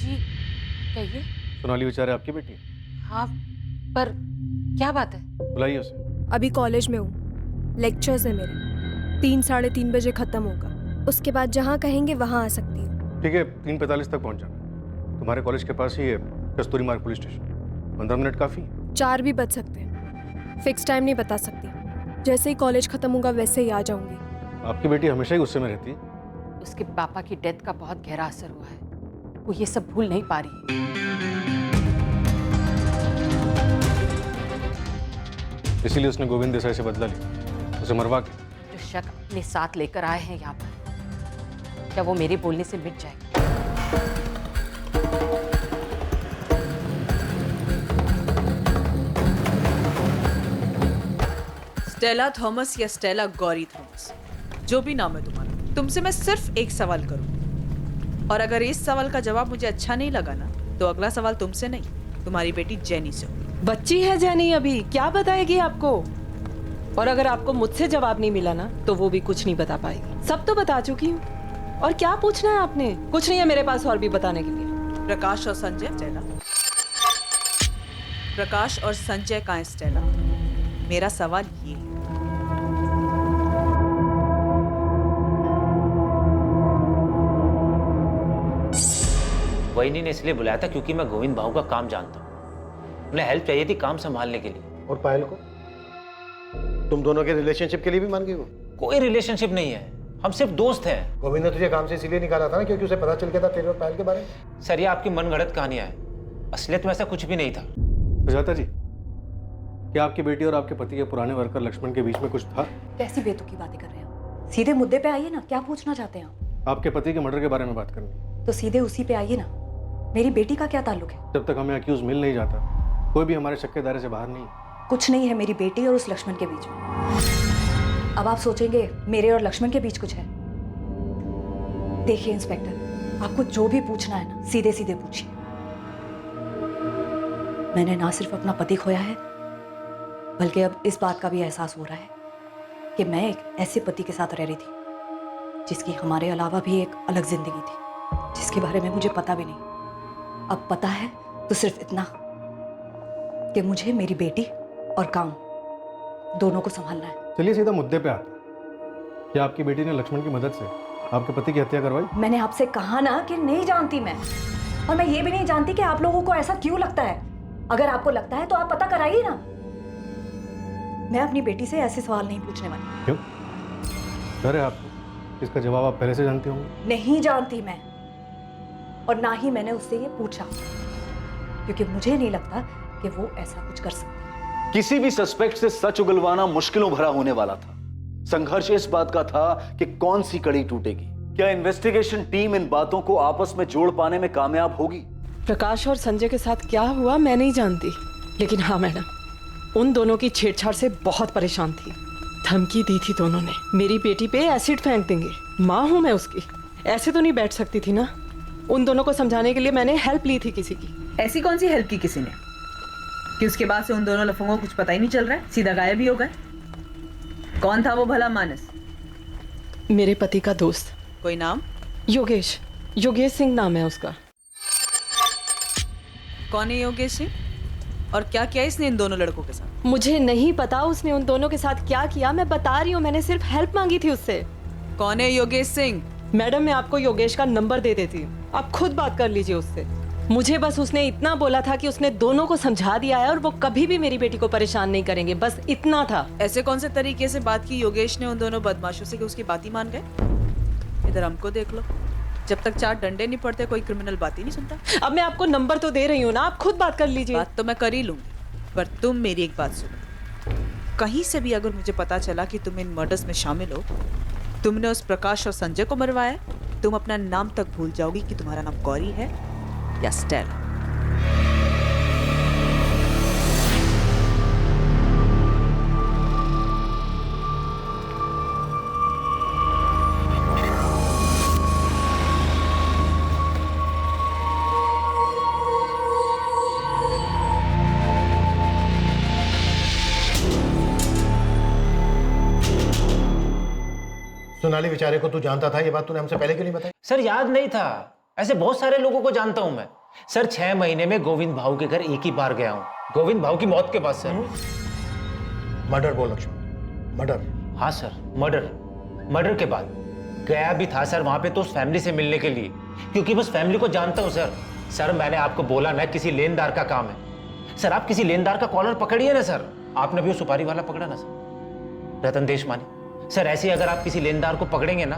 जी कहिए। सोनाली बेचारे आपकी बेटी है? हाँ, पर क्या बात है? बुलाइए उसे। अभी कॉलेज में हूँ, लेक्चर्स है मेरे। 3 साढ़े 3 बजे खत्म होगा। उसके बाद जहाँ कहेंगे वहाँ आ सकती हूँ। ठीक है, 3:45 तक पहुंच जाना। तुम्हारे कॉलेज के पास ही है कस्तूरी मार्ग पुलिस स्टेशन। 15 मिनट काफ़ी। 4 भी बज सकते हैं, फिक्स टाइम नहीं बता सकती। जैसे ही कॉलेज खत्म होगा वैसे ही आ जाऊंगी। आपकी बेटी हमेशा ही गुस्से में रहती है। उसके पापा की डेथ का बहुत गहरा असर हुआ है, वो ये सब भूल नहीं पा रही। इसीलिए उसने गोविंद देसाई से बदला लिया, उसे मरवा के। जो शक अपने साथ लेकर आए हैं यहाँ पर, क्या वो मेरे बोलने से मिट जाएगा? स्टेला थॉमस या स्टेला गौरी थॉमस, जो भी नाम है तुम्हारा, तुमसे मैं सिर्फ एक सवाल करूं, और अगर इस सवाल का जवाब मुझे अच्छा नहीं लगा ना, तो अगला सवाल तुमसे नहीं, तुम्हारी बेटी जेनी से होगा। बच्ची है जेनी, अभी क्या बताएगी आपको? और अगर आपको मुझसे जवाब नहीं मिला ना, तो वो भी कुछ नहीं बता पाएगी। सब तो बता चुकी हूँ। और क्या पूछना है आपने? कुछ नहीं है मेरे पास और भी बताने के लिए। प्रकाश और संजय स्टेला, प्रकाश और संजय कहाँ है स्टेला? मेरा सवाल ये है। वहीनी ने इसलिए बुलाया था क्योंकि मैं गोविंद बाबू का काम जानता हूँ। उन्हें हेल्प चाहिए थी काम संभालने के लिए। और पायल को तुम दोनों के रिलेशनशिप के लिए भी मान गई हो? कोई रिलेशनशिप नहीं है, हम सिर्फ दोस्त हैं। गोविंद ने तुझे काम से इसीलिए निकाला था ना क्योंकि उसे पता चल गया था तेरे और पायल के बारे में। सर, ये आपकी मनगढ़ंत कहानियां हैं, असलियत में ऐसा कुछ भी नहीं था। सुजाता जी, क्या आपकी बेटी और आपके पति के पुराने वर्कर लक्ष्मण के बीच में कुछ था? कैसी बेतुकी बातें कर रहे हैं आप? सीधे मुद्दे पे आइए ना, क्या पूछना चाहते हैं आप? आपके पति के मर्डर के बारे में बात करनी। तो सीधे उसी पे आइए ना। मेरी बेटी का क्या ताल्लुक है? जब तक हमें अक्यूज मिल नहीं जाता, कोई भी हमारे शक के दायरे से बाहर नहीं। कुछ नहीं है मेरी बेटी और उस लक्ष्मण के बीच में। अब आप सोचेंगे मेरे और लक्ष्मण के बीच कुछ है। देखिए इंस्पेक्टर, आपको जो भी पूछना है ना, सीधे सीधे पूछिए। मैंने ना सिर्फ अपना पति खोया है, बल्कि अब इस बात का भी एहसास हो रहा है कि मैं एक ऐसे पति के साथ रह रही थी जिसकी हमारे अलावा भी एक अलग जिंदगी थी, जिसके बारे में मुझे पता भी नहीं। अब पता है तो सिर्फ इतना कि मुझे मेरी बेटी और काम दोनों को संभालना है। चलिए सीधा मुद्दे पे आते हैं। क्या आपकी बेटी ने लक्ष्मण की मदद से आपके पति की हत्या करवाई? मैंने आपसे कहा ना कि नहीं जानती मैं, और मैं ये भी नहीं जानती कि आप लोगों को ऐसा क्यों लगता है। अगर आपको लगता है तो आप पता कराइए ना। मैं अपनी बेटी से ऐसे सवाल नहीं पूछने वाली। क्यों? डर है आपको? इसका जवाब आप पहले से जानते होंगे। नहीं जानती मैं, और ना ही मैंने उससे ये पूछा, क्योंकि मुझे नहीं लगता कि वो ऐसा कुछ कर सकती। किसी भी सस्पेक्ट से सच उगलवाना मुश्किलों भरा होने वाला था। संघर्ष इस बात का था कि कौन सी कड़ी टूटेगी। क्या इन्वेस्टिगेशन टीम इन बातों को आपस में जोड़ पाने में कामयाब होगी? प्रकाश और संजय के साथ क्या हुआ मैं नहीं जानती, लेकिन हाँ मैडम, उन दोनों की छेड़छाड़ से बहुत परेशान थी। धमकी दी थी दोनों ने, मेरी बेटी पे एसिड फेंक देंगे। माँ हूं मैं उसकी, ऐसे तो नहीं बैठ सकती थी ना। उन दोनों को समझाने के लिए मैंने हेल्प ली थी किसी की। ऐसी कौन सी हेल्प की किसी ने कि उसके बाद से उन दोनों लफंगों को कुछ पता ही नहीं चल रहा है, सीधा गायब ही हो गए? कौन था वो भला मानस? मेरे पति का दोस्त। कोई नाम? योगेश, योगेश सिंह नाम है उसका। कौन है योगेश सिंह, और क्या किया इसने इन दोनों लड़कों के साथ? मुझे नहीं पता उसने उन दोनों के साथ क्या किया, मैं बता रही हूँ, मैंने सिर्फ हेल्प मांगी थी उससे। कौन है योगेश सिंह? मैडम, मैं आपको योगेश का नंबर दे देती हूँ, आप खुद बात कर लीजिए उससे। मुझे बस उसने इतना बोला था कि उसने दोनों को समझा दिया है और वो कभी भी मेरी बेटी को परेशान नहीं करेंगे, बस इतना था। ऐसे कौन से तरीके से बात की योगेश ने उन दोनों बदमाशों से कि उसकी बात ही मान गए? इधर हमको देख लो, जब तक 4 डंडे नहीं पड़ते कोई क्रिमिनल बात ही नहीं सुनता। अब मैं आपको नंबर तो दे रही हूँ ना, आप खुद बात कर लीजिए। बात तो मैं कर ही लूंगी, पर तुम मेरी एक बात सुनो। कहीं से भी अगर मुझे पता चला कि तुम इन मर्डर्स में शामिल हो, तुमने उस प्रकाश और संजय को मरवाया, तुम अपना नाम तक भूल जाओगी कि तुम्हारा नाम गौरी है या स्टेला। सोनाली बेचारे को तू जानता था, ये बात तूने हमसे पहले क्यों नहीं बताई? सर, याद नहीं था, ऐसे बहुत सारे लोगों को जानता हूं मैं। सर 6 महीने में गोविंद भाऊ के घर एक ही बार गया हूं, गोविंद भाऊ की मौत के बाद सर। मर्डर बोल लक्ष्मण, मर्डर। हाँ सर, मर्डर के बाद गया भी था सर वहां पे तो उस फैमिली से मिलने के लिए, क्योंकि बस फैमिली को जानता हूं सर। सर मैंने आपको बोला ना किसी लेनदार का काम है। सर आप किसी लेनदार का कॉलर पकड़िए ना सर। आपने भी वो सुपारी वाला पकड़ा ना सर, रतन देशमानी। सर ऐसे अगर आप किसी लेनदार को पकड़ेंगे ना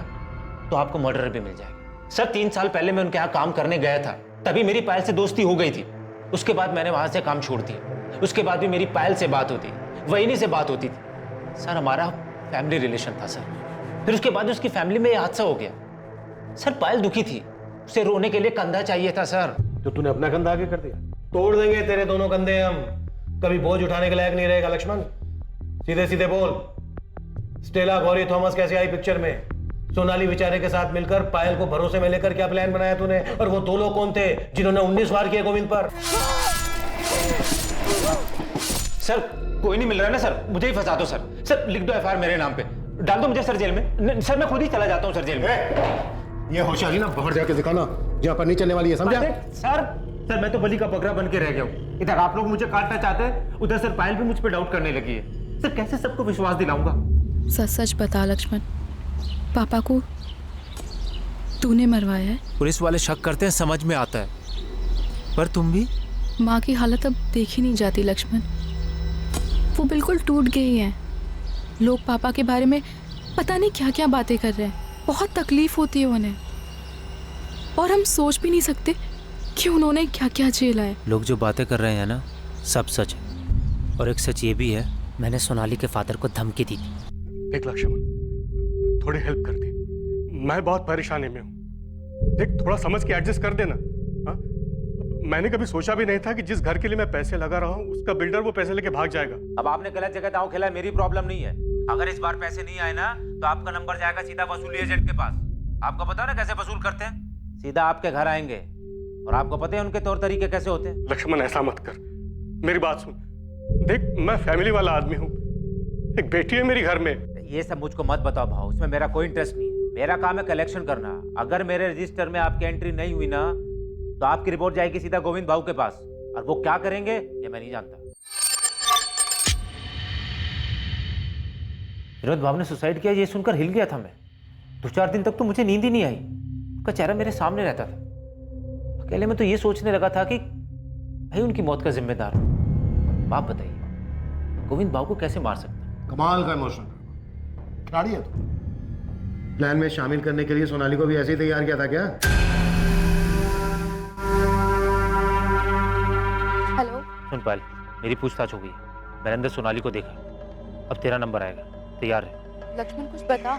तो आपको मर्डर भी मिल जाएगा। सर 3 साल पहले मैं उनके यहाँ काम करने गया था, तभी मेरी पायल से दोस्ती हो गई थी। उसके बाद मैंने वहां से काम छोड़ दिया। उसके बाद भी मेरी पायल से बात होती, वहीनी से बात होती थी। सर हमारा फैमिली रिलेशन था सर। फिर उसके बाद उसकी फैमिली में हादसा हो गया। सर पायल दुखी थी, उसे रोने के लिए कंधा चाहिए था सर। तो तूने अपना कंधा आगे कर दिया। तोड़ देंगे तेरे दोनों कंधे हम, कभी बोझ उठाने के लायक नहीं रहेगा लक्ष्मण। सीधे सीधे बोल, स्टेला गौरी थॉमस कैसे आई पिक्चर में? सोनाली बेचारे के साथ मिलकर पायल को भरोसे में लेकर क्या प्लान बनाया तूने? और वो 2 लोग कौन थे जिन्होंने 19 वार किए गोविंद पर? सर कोई नहीं मिल रहा है ना सर, मुझे ही फंसा दो सर। सर लिख दो एफआईआर मेरे नाम पे, डाल दो मुझे सर जेल में। सर मैं खुद ही चला जाता हूँ सर जेल में। ये होशियारी ना बाहर जाके दिखाना, जहाँ पर नहीं चलने वाली है, समझा? सर मैं तो बलि का बकरा बन के रह गया हूँ। इधर आप लोग मुझे काटना चाहते हैं, उधर सर पायल भी मुझ पे डाउट करने लगी है। सर कैसे सबको विश्वास दिलाऊंगा? सच सच बता लक्ष्मण, पापा को तूने मरवाया है? पुलिस वाले शक करते हैं, समझ में आता है, पर तुम भी? माँ की हालत अब देखी नहीं जाती लक्ष्मण, वो बिल्कुल टूट गई हैं। लोग पापा के बारे में पता नहीं क्या क्या बातें कर रहे हैं, बहुत तकलीफ होती है उन्हें, और हम सोच भी नहीं सकते कि उन्होंने क्या क्या झेला है। लोग जो बातें कर रहे हैं ना, सब सच है। और एक सच ये भी है, मैंने सोनाली के फादर को धमकी दी थी। देख लक्ष्मण, थोड़ी हेल्प कर दे, मैं बहुत परेशानी में हूँ। देख थोड़ा समझ के एडजस्ट कर देना। हाँ? मैंने कभी सोचा भी नहीं था कि जिस घर के लिए मैं पैसे लगा रहा हूँ उसका बिल्डर वो पैसे लेके भाग जाएगा। अब आपने गलत जगह दांव खेला है, मेरी प्रॉब्लम नहीं है। अगर इस बार पैसे नहीं आए ना तो आपका नंबर जाएगा सीधा वसूली एजेंट के पास। आपको पता है ना कैसे वसूल करते हैं? सीधा आपके घर आएंगे, और आपको पता है उनके तौर तरीके कैसे होते हैं। लक्ष्मण ऐसा मत कर, मेरी बात सुन। देख मैं फैमिली वाला आदमी हूँ, एक बेटी है मेरी घर में। ये सब मुझको मत बताओ भाव, इसमें मेरा कोई इंटरेस्ट नहीं है। मेरा काम है कलेक्शन करना। अगर मेरे रजिस्टर में आपकी एंट्री नहीं हुई ना तो आपकी रिपोर्ट जाएगी सीधा गोविंद भाऊ के पास, और वो क्या करेंगे ये मैं नहीं जानता। विनोद भाव ने सुसाइड किया ये सुनकर हिल गया था मैं। 2-4 दिन तक तो मुझे नींद ही नहीं आई, उसका चेहरा मेरे सामने रहता था। अकेले में तो ये सोचने लगा था कि भाई उनकी मौत का जिम्मेदार बाप बताइए गोविंद भाव को कैसे मार सकता? कमाल का इमोशन खिलाड़ी है तू। प्लान में शामिल करने के लिए सोनाली को भी ऐसे ही तैयार किया था क्या? हेलो। सुन पायल, मेरी पूछताछ हो गई, मैंने अंदर सोनाली को देखा, अब तेरा नंबर आएगा, तैयार है। लक्ष्मण कुछ बता,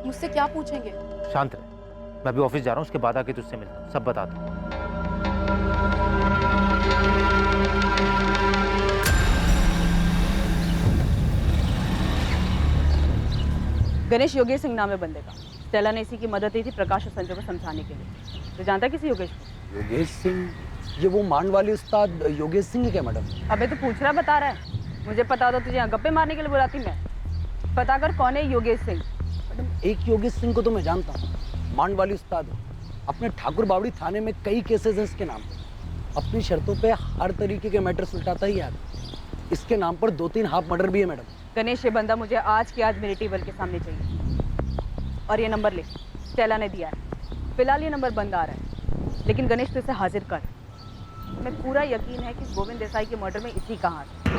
मुझसे क्या पूछेंगे? शांत रह, मैं अभी ऑफिस जा रहा हूँ, उसके बाद आके तुझसे मिलता हूँ, सब बताता हूँ। गणेश योगेश सिंह नाम है बंदे का। स्टेला ने इसी की मदद दी थी प्रकाश और संजय को समझाने के लिए। तो जानता है किसी योगेश को? योगेश सिंह? ये वो मांड वाले उस्ताद योगेश सिंह है क्या मैडम? अबे तो पूछ रहा बता रहा है। मुझे पता होता तुझे यहाँ गप्पे मारने के लिए बुलाती मैं। पता कर कौन है योगेश सिंह। मैडम एक योगेश सिंह को तो मैं जानता हूँ, मांड वाली उस्ताद है। अपने ठाकुर बावड़ी थाने में कई केसेस हैं इसके नाम पे। अपनी शर्तों पे हर तरीके के मैटर सुलटाता ही यार। इसके नाम पर 2-3 हाफ मर्डर भी है मैडम। गणेश ये बंदा मुझे आज के आज मेरे टेबल के सामने चाहिए। और ये नंबर ले, स्टेला ने दिया है। फिलहाल ये नंबर बंद आ रहा है, लेकिन गणेश तो इसे हाजिर कर। मैं पूरा यकीन है कि गोविंद देसाई के मर्डर में इसी का हाथ है।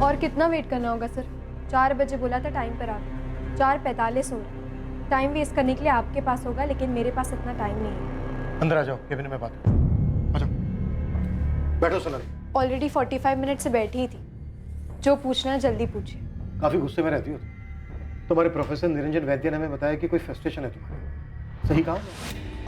और कितना वेट करना होगा सर? 4 बजे बोला था टाइम पर आप, 4:45 हो रहा। टाइम वेस्ट करने के लिए आपके पास होगा, लेकिन मेरे पास इतना टाइम नहीं है। अंदर आ जाओ, केबिन में बात करो। आ जाओ, बैठो सोनाली। ऑलरेडी 45 मिनट से बैठी ही थी। जो पूछना है जल्दी पूछिए। काफी गुस्से में रहती हो तुम। तुम्हारे प्रोफेसर निरंजन वैद्य ने हमें बताया कि कोई फ्रस्ट्रेशन है तुम्हारे, सही कहा?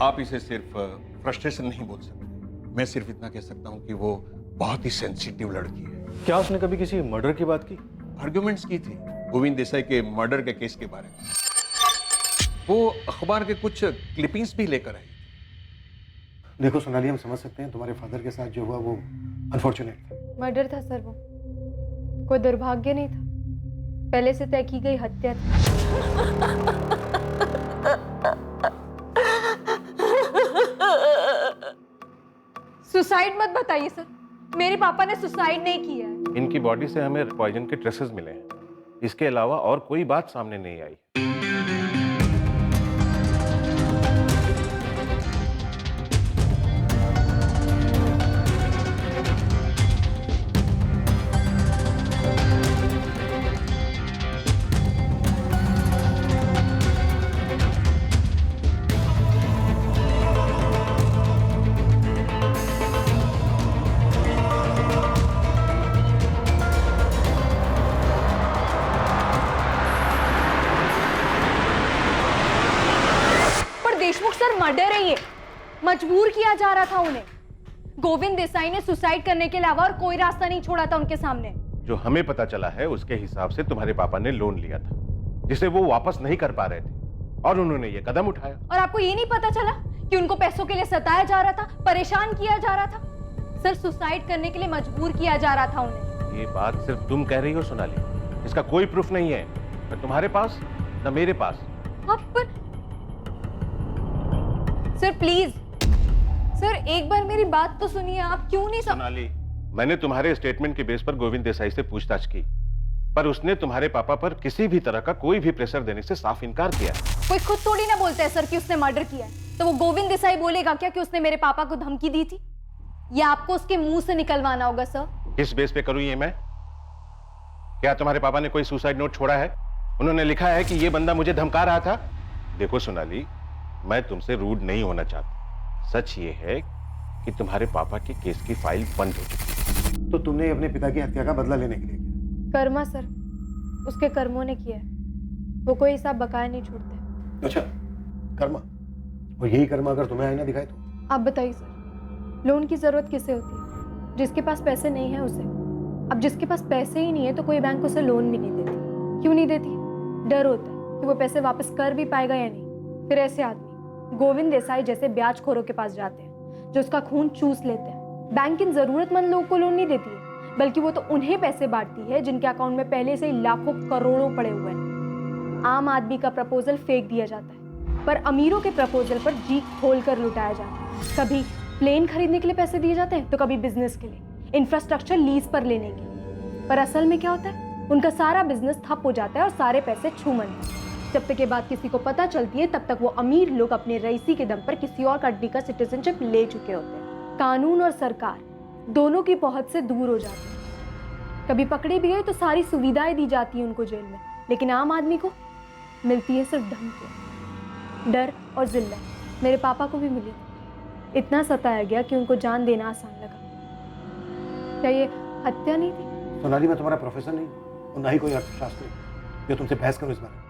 आप इसे सिर्फ फ्रस्ट्रेशन नहीं बोल सकते। मैं सिर्फ इतना कह सकता हूँ कि वो बहुत ही सेंसिटिव लड़की है। क्या उसने कभी किसी मर्डर की बात की? आर्ग्यूमेंट्स की थी गोविंद देसाई के मर्डर के केस के बारे में। वो अखबार के कुछ क्लिपिंग्स भी लेकर आई। देखो सोनाली, हम समझ सकते हैं तुम्हारे फादर के साथ जो हुआ वो अनफॉर्चुनेट था। मर्डर था सर, वो कोई दुर्भाग्य नहीं था, पहले से तय की गई हत्या थी। सुसाइड मत बताइए सर, मेरे पापा ने सुसाइड नहीं किया है। इनकी बॉडी से हमें पॉइजन के ट्रेसेस मिले हैं, इसके अलावा और कोई बात सामने नहीं आई। देशमुख सर मर्डर है ये, मजबूर किया जा रहा था उन्हें। गोविंद देसाई ने सुसाइड करने के अलावा और कोई रास्ता नहीं छोड़ा था उनके सामने। जो हमें पता चला है उसके हिसाब से तुम्हारे पापा ने लोन लिया था जिसे वो वापस नहीं कर पा रहे थे और उन्होंने ये कदम उठाया। और आपको ये नहीं पता चला कि उनको पैसों के लिए सताया जा रहा था, परेशान किया जा रहा था? सर, सुसाइड करने के लिए मजबूर किया जा रहा था उन्हें। ये बात सिर्फ तुम कह रही हो सोनाली, इसका कोई प्रूफ नहीं है, न तुम्हारे पास न मेरे पास। पर सर प्लीज, सर एक बार मेरी बात तो सुनिए, आप क्यों नहीं सोनाली, मैंने तुम्हारे स्टेटमेंट के बेस पर गोविंद देसाई से पूछताछ की, पर उसने तुम्हारे पापा पर किसी भी तरह का कोई भी प्रेशर देने से साफ इनकार किया। कोई खुद थोड़ी ना बोलता है सर कि उसने मर्डर किया है, तो वो गोविंद देसाई बोलेगा क्या कि उसने मेरे पापा को धमकी दी थी? या आपको उसके मुंह से निकलवाना होगा सर? किस बेस पे करूं ये मैं? क्या तुम्हारे पापा ने कोई सुसाइड नोट छोड़ा है? उन्होंने लिखा है कि ये बंदा मुझे धमका रहा था? देखो सोनाली, मैं तुमसे रूड नहीं होना चाहता, सच ये है कि तुम्हारे पापा के केस की फाइल बंद हो चुकी। तो तुमने अपने पिता की हत्या का बदला लेने के लिए किया? कर्मा सर, उसके कर्मों ने किया है, वो कोई हिसाब बकाया नहीं छोड़ते। अच्छा, कर्मा। और यही कर्मा अगर तुम्हें आईना दिखाए तो? आप बताइए सर, लोन की जरूरत किसे होती है? जिसके पास पैसे नहीं है उसे। अब जिसके पास पैसे ही नहीं है तो कोई बैंक उसे लोन भी नहीं देती। क्यों नहीं देती? डर होता है कि वो पैसे वापस कर भी पाएगा या नहीं। फिर ऐसे आदमी गोविंद देसाई जैसे ब्याजखोरों के पास जाते हैं जो उसका खून चूस लेते हैं। बैंक इन जरूरतमंद लोगों को लोन नहीं देती है, बल्कि वो तो उन्हें पैसे बांटती है जिनके अकाउंट में पहले से ही लाखों करोड़ों पड़े हुए हैं। आम आदमी का प्रपोजल फेंक दिया जाता है, पर अमीरों के प्रपोजल पर जी खोल कर लुटाया जाता है। कभी प्लेन खरीदने के लिए पैसे दिए जाते हैं तो कभी बिजनेस के लिए, इंफ्रास्ट्रक्चर लीज पर लेने के लिए। पर असल में क्या होता है? उनका सारा बिजनेस ठप हो जाता है और सारे पैसे छूमंतर। जब तक ये बात किसी को पता चलती है तब तक वो अमीर लोग अपने रईसी के दम पर किसी और कंट्री का सिटीजनशिप ले चुके होते हैं। कानून और सरकार दोनों की पहुंच से दूर हो जाती है। कभी पकड़े भी गए तो सारी सुविधाएं दी जाती हैं उनको जेल में, लेकिन आम आदमी को मिलती है सिर्फ धमकी, डर और जिल्लत। मेरे पापा को भी मिली, इतना सताया गया कि उनको जान देना आसान लगा। क्या ये हत्या नहीं थी? सोनाली, मैं तुम्हारा प्रोफेसर नहीं और ना ही कोई अर्थशास्त्री जो तुमसे बहस करो इस बारे में।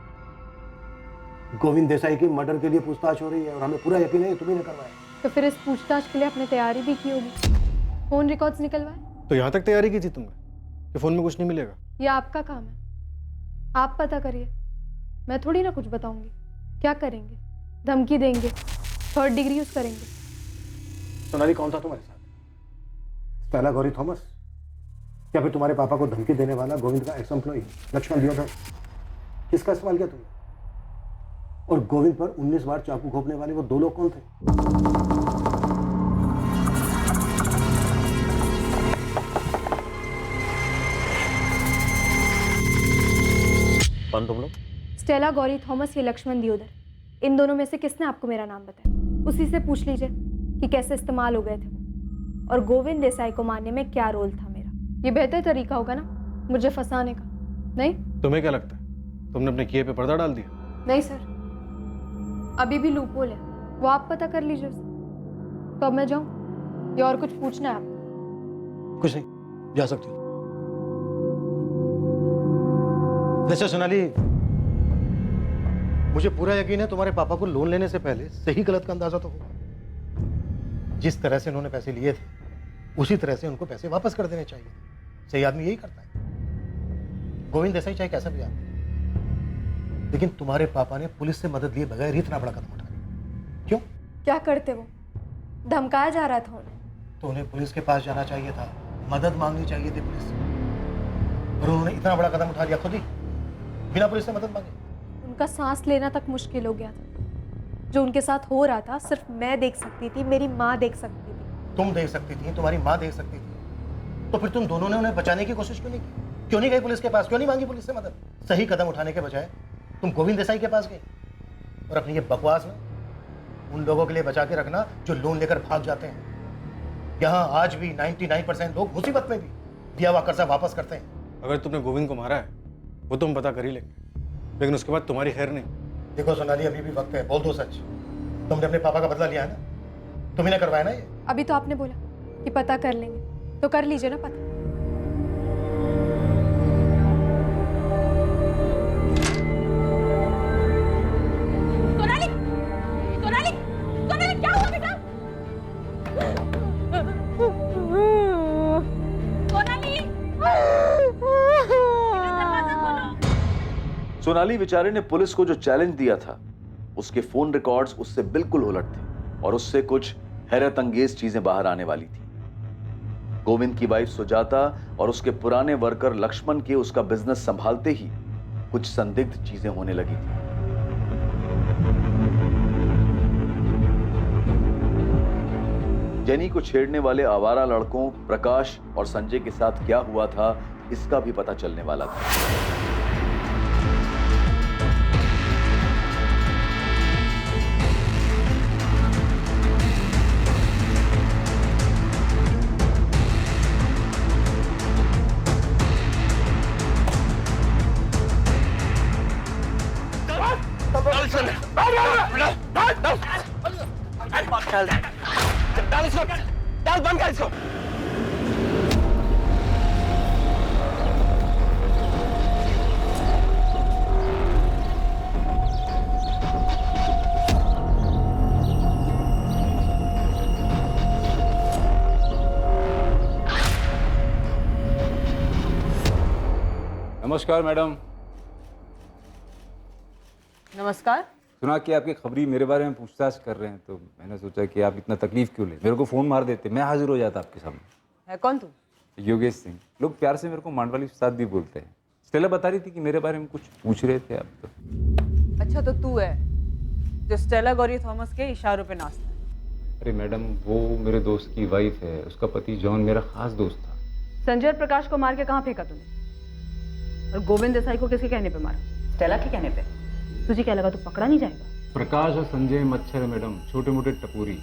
गोविंद देसाई की मर्डर के लिए पूछताछ हो रही है और हमें पूरा यकीन है तुम्ही ने करवाया। तो फिर इस पूछताछ के लिए आपने तैयारी भी की होगी, फोन रिकॉर्ड्स निकलवाए। तो यहाँ तक तैयारी की थी तुमने कि फोन में कुछ नहीं मिलेगा? ये आपका काम है, आप पता करिए, मैं थोड़ी ना कुछ बताऊंगी। क्या करेंगे? धमकी देंगे, थर्ड डिग्री यूज करेंगे। सोनाली, कौन था तुम्हारे साथ? स्टेला गौरी थॉमस या फिर तुम्हारे पापा को धमकी देने वाला गोविंद का एक्स एम्प्लॉई लक्ष्मण दियोदर? किसका इस्तेमाल किया तुमने? और गोविंद पर 19 बार चाकू घोंपने वाले वो दो लोग कौन थे? कौन तुम लोग? स्टेला गौरी थॉमस या लक्ष्मण दियोदर, इन दोनों में से किसने आपको मेरा नाम बताया? उसी से पूछ लीजिए कि कैसे इस्तेमाल हो गए थे वो, और गोविंद देसाई को मारने में क्या रोल था मेरा। ये बेहतर तरीका होगा ना मुझे फंसाने का, नहीं? तुम्हें क्या लगता है तुमने अपने किए पे पर्दा डाल दिया? नहीं सर, अभी भी लूपहोल है, वो आप पता कर लीजिए उसे। तो अब मैं जाऊं या और कुछ पूछना है आपको? कुछ नहीं, जा सकती हो। वैसे सोनाली, मुझे पूरा यकीन है तुम्हारे पापा को लोन लेने से पहले सही गलत का अंदाजा तो होगा। जिस तरह से उन्होंने पैसे लिए थे उसी तरह से उनको पैसे वापस कर देने चाहिए। सही आदमी यही करता है। गोविंद देसाई चाहे कैसा भी आदमी, लेकिन तुम्हारे पापा ने पुलिस से मदद लिए बगैर ही इतना बड़ा कदम उठा लिया। क्यों? क्या करते वो? धमकाया जा रहा था उन्हें। तो उन्हें पुलिस के पास जाना चाहिए था, मदद मांगनी चाहिए थी पुलिस से, और उन्होंने इतना बड़ा कदम उठा लिया खुद ही, बिना पुलिस से मदद मांगे। उनका सांस लेना तक मुश्किल हो गया था। जो उनके साथ हो रहा था सिर्फ मैं देख सकती थी, मेरी माँ देख सकती थी। तुम देख सकती थी, तुम्हारी माँ देख सकती थी, तो फिर तुम दोनों ने उन्हें बचाने की कोशिश क्यों नहीं की? क्यों नहीं गई पुलिस के पास? क्यों नहीं मांगी पुलिस से मदद? सही कदम उठाने के बजाय तुम गोविंद देसाई के पास गए और अपनी ये बकवास में उन लोगों के लिए बचा के रखना जो लोन लेकर भाग जाते हैं। यहाँ आज भी 99% लोग मुसीबत में भी दिया हुआ कर्जा वापस करते हैं। अगर तुमने गोविंद को मारा है वो तो हम पता कर ही लेंगे, लेकिन उसके बाद तुम्हारी खैर नहीं। देखो सोनाली, अभी भी वक्त है, बोल दो सच। तुमने अपने पापा का बदला लिया है ना? तुम्ही ने करवाया ना ये? अभी तो आपने बोला कि पता कर लेंगे, तो कर लीजिए ना पता। सोनाली, सोनाली, सोनाली, क्या हुआ बेटा? सोनाली, दरवाजा खोलो। सोनाली बेचारे ने पुलिस को जो चैलेंज दिया था उसके फोन रिकॉर्ड्स उससे बिल्कुल उलट थे और उससे कुछ हैरत अंगेज चीजें बाहर आने वाली थी। गोविंद की वाइफ सुजाता और उसके पुराने वर्कर लक्ष्मण के उसका बिजनेस संभालते ही कुछ संदिग्ध चीजें होने लगी थी। जेनी को छेड़ने वाले आवारा लड़कों प्रकाश और संजय के साथ क्या हुआ था इसका भी पता चलने वाला था। बंद कर इसको। नमस्कार मैडम। नमस्कार। सुना कि आपकी खबरी मेरे बारे में पूछताछ कर रहे हैं, तो मैंने सोचा कि आप इतना तकलीफ क्यों ले, मेरे को फ़ोन मार देते, मैं हाजिर हो जाता आपके सामने। है कौन तू? योगेश सिंह। लोग प्यार से मेरे को मांडवाली उस्ताद भी बोलते हैं। स्टेला बता रही थी कि मेरे बारे में कुछ पूछ रहे थे आप तो। अच्छा, तो तू है जो स्टेला गौरी थॉमस के इशारों पे नाचता है? अरे मैडम, वो मेरे दोस्त की वाइफ है, उसका पति जॉन मेरा खास दोस्त था। संजय और प्रकाश को मार के कहाँ फेंका तूने? और गोविंद देसाई को किसके कहने पे मारा? स्टेला के कहने पे। तुझे क्या लगा तू पकड़ा नहीं जाएगा? प्रकाश और संजय मच्छर है मैडम, छोटे मोटे टपूरी।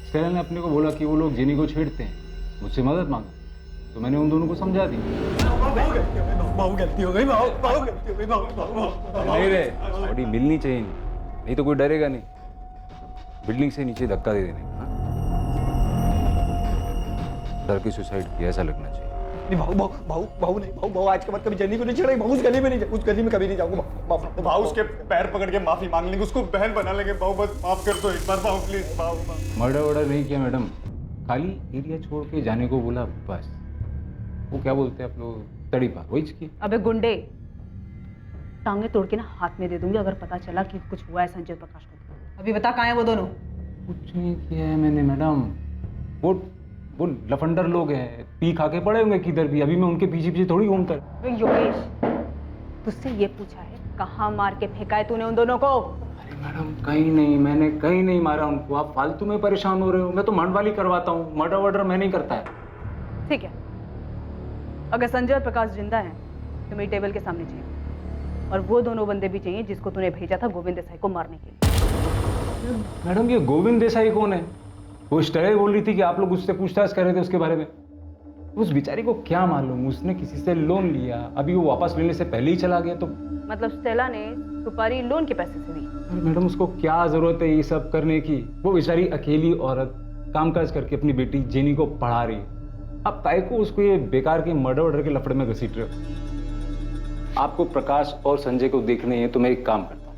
स्टेला ने अपने को बोला कि वो लोग जेनी को छेड़ते हैं, मुझसे मदद मांगा, तो मैंने उन दोनों को समझा दी। गलती हो गई, गलती हो गई। नहीं रे, बॉडी मिलनी चाहिए, नहीं तो कोई डरेगा नहीं। बिल्डिंग से नीचे धक्का दे देने का। डर के सुसाइड किया ऐसा लगना चाहिए। नहीं भाऊ, आज के बाद कभी जेनी को नहीं छेड़ेंगे। उस गली में कभी नहीं जाऊंगा। भाव उसके पैर पकड़ के माफी मांग लेंगे, उसको बहन बना लेंगे। भाव बस माफ कर दो एक बार, भाव प्लीज। भाव मर्डर वर्डर नहीं किया मैडम, खाली एरिया छोड़ के जाने को बोला बस। वो क्या बोलते हैं आप लोग, तड़ी पार, वही की। अबे गुंडे, टांगे तोड़ के ना हाथ में दे दूंगी अगर पता चला कि कुछ हुआ है संजय प्रकाश को। अभी बता कहाँ है वो दोनों? कुछ नहीं किया है मैंने मैडम, वो लफंडर लोग हैं, पी खा के पड़े होंगे किधर भी, अभी मैं उनके पीछे पीछे थोड़ी घूमता। योगेश, तुझसे ये पूछा है कहाँ मार के फेंका है तूने उन दोनों को? अरे मैडम कहीं नहीं, मैंने कहीं नहीं मारा उनको, आप फालतू में परेशान हो रहे हो। मैं तो मांडवाली करवाता हूँ, मर्डर वर्डर मैं नहीं करता है। ठीक है, अगर संजय और प्रकाश जिंदा हैं तो मेरी टेबल के सामने चाहिए, और वो दोनों बंदे भी चाहिए जिसको तूने भेजा था गोविंद देसाई को मारने के लिए। मैडम ये गोविंद देसाई कौन है? वो स्टेला बोल रही थी कि आप लोग उससे पूछताछ कर रहे थे उसके बारे में। उस बेचारी को क्या मालूम, उसने किसी से लोन लिया, अभी वो वापस लेने से पहले ही चला गया। तो मतलब स्टेला ने सुपारी लोन के पैसे से दी? अरे मैडम उसको क्या जरूरत है ये सब करने की? वो बेचारी अकेली औरत कामकाज करके अपनी बेटी जेनी को पढ़ा रही है। अब ताई को उसको ये बेकार के मर्डर वर्डर के लफड़े में घसीट रहे हो। आपको प्रकाश और संजय को देखने हैं तो मैं एक काम करता हूँ,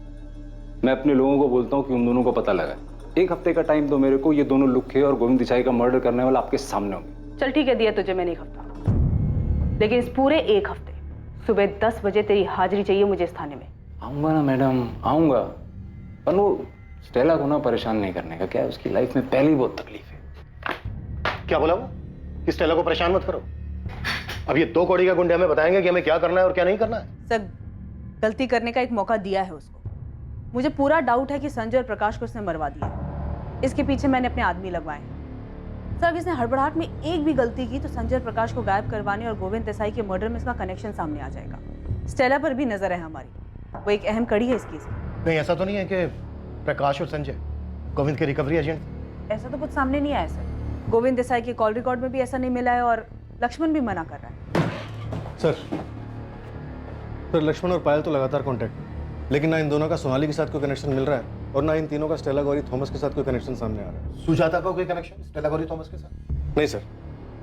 मैं अपने लोगों को बोलता हूँ कि उन दोनों को पता लगा। एक हफ्ते का टाइम दो मेरे को, ये दोनों लुखे और गोविंद देसाई का मर्डर करने वाला आपके सामने होंगे। चल ठीक है, दिया तुझे मैंने एक हफ्ता, लेकिन इस पूरे एक हफ्ते सुबह 10 बजे तेरी हाजिरी चाहिए मुझे इस थाने में। आऊंगा ना मैडम, आऊंगा, पर वो स्टेला को ना परेशान नहीं करने का। क्या है, उसकी लाइफ में पहले ही बहुत तकलीफ है। क्या बोला वो? कि स्टेला को परेशान मत करो। अब ये 2 कौड़ी का गुंडे हमें बताएंगे कि हमें क्या करना है और क्या नहीं करना है। सर, गलती करने का एक मौका दिया है उसको। मुझे पूरा डाउट है कि संजय और प्रकाश को उसने मरवा दिया। इसके पीछे मैंने अपने आदमी लगवाए हैं। सर अगर इसने हड़बड़ाहट में एक भी गलती की तो संजय प्रकाश को गायब करवाने और गोविंद देसाई के मर्डर में इसका कनेक्शन सामने आ जाएगा। स्टेला पर भी नजर है हमारी, वो एक अहम कड़ी है इस केस में। नहीं ऐसा तो नहीं है कि प्रकाश और संजय गोविंद के रिकवरी एजेंट थे? ऐसा तो कुछ सामने नहीं आया सर। गोविंद देसाई के कॉल रिकॉर्ड में भी ऐसा नहीं मिला है और लक्ष्मण भी मना कर रहा है। सर लक्ष्मण और पायल तो लगातार कांटेक्ट में, लेकिन ना इन दोनों का सोनाली के साथ कोई कनेक्शन मिल रहा है और ना इन तीनों का स्टेला गौरी थॉमस के साथ कोई कनेक्शन सामने आ रहा है। सुजाता का कोई कनेक्शन स्टेला गौरी थॉमस के साथ? नहीं सर,